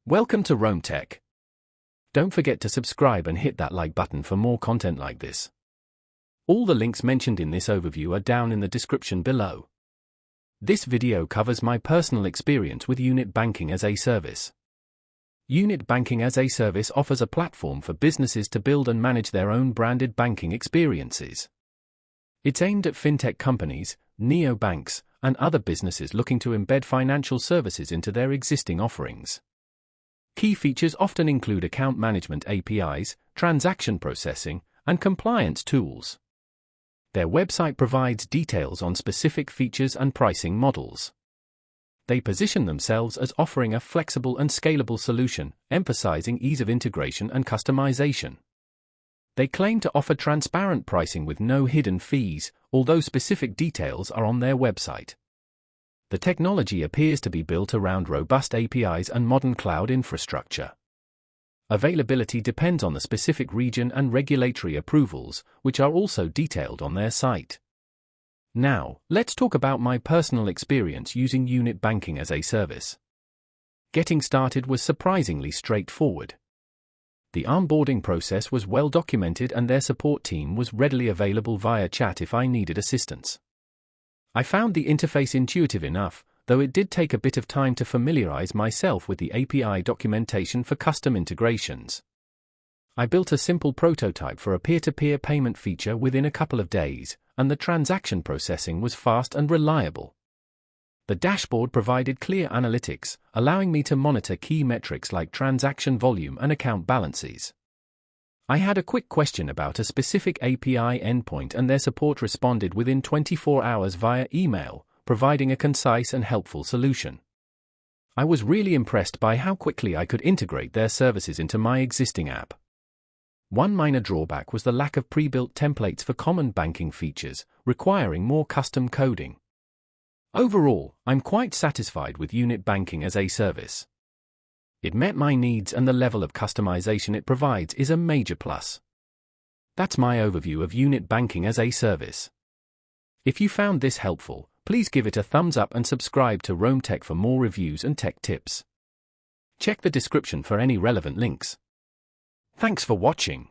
Welcome to Rome Tech. Don't forget to subscribe and hit that like button for more content like this. All the links mentioned in this overview are down in the description below. This video covers my personal experience with Unit Banking as a Service. Unit Banking as a Service offers a platform for businesses to build and manage their own branded banking experiences. It's aimed at fintech companies, neobanks, and other businesses looking to embed financial services into their existing offerings. Key features often include account management APIs, transaction processing, and compliance tools. Their website provides details on specific features and pricing models. They position themselves as offering a flexible and scalable solution, emphasizing ease of integration and customization. They claim to offer transparent pricing with no hidden fees, although specific details are on their website. The technology appears to be built around robust APIs and modern cloud infrastructure. Availability depends on the specific region and regulatory approvals, which are also detailed on their site. Now, let's talk about my personal experience using Unit Banking as a Service. Getting started was surprisingly straightforward. The onboarding process was well documented and their support team was readily available via chat if I needed assistance. I found the interface intuitive enough, though it did take a bit of time to familiarize myself with the API documentation for custom integrations. I built a simple prototype for a peer-to-peer payment feature within a couple of days, and the transaction processing was fast and reliable. The dashboard provided clear analytics, allowing me to monitor key metrics like transaction volume and account balances. I had a quick question about a specific API endpoint and their support responded within 24 hours via email, providing a concise and helpful solution. I was really impressed by how quickly I could integrate their services into my existing app. One minor drawback was the lack of pre-built templates for common banking features, requiring more custom coding. Overall, I'm quite satisfied with Unit Banking as a Service. It met my needs and the level of customization it provides is a major plus. That's my overview of Unit Banking as a Service. If you found this helpful, please give it a thumbs up and subscribe to Rome Tech for more reviews and tech tips. Check the description for any relevant links. Thanks for watching.